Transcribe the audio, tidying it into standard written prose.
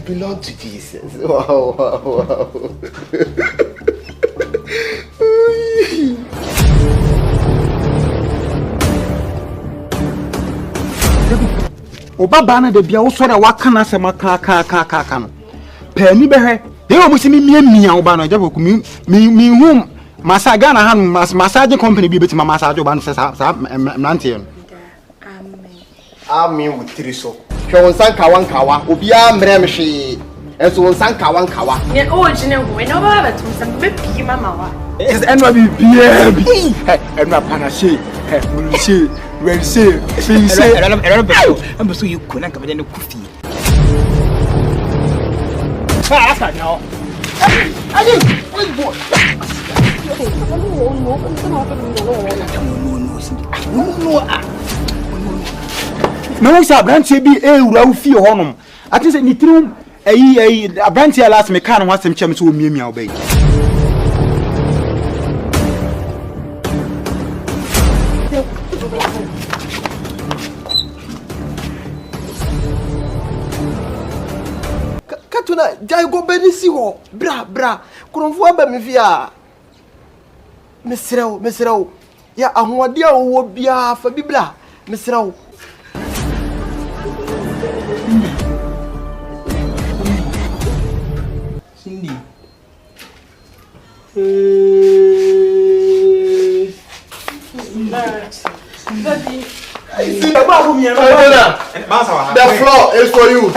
belong to Jesus. Wow, wow, wow. Oba bana de bia wo so da waka na se maka no. Pani behwe. Dey o musi mia oba no jabo ku mi hum masa Ghana han massage company bi betima massage oba no se sa mnante no. Amen with three so. Hwe won san kawa obi a mre mhwe. Enso won san kawa. Ne o jine ho we no ba betum sam be pi mama wa. Is enwa bi bia bi. Enwa panashe. Mulise. When say, I'm so you couldn't come in the coffee. I know. No, sir, branch be a Ralphie Honum. I think any true a branch last me can't want some chums who me obey. Katuna jai go benisi ho bra kromfo aba me via mesrew ya ahode a wo bia fa bibla mesrew Cindy Daddy. The floor is for you.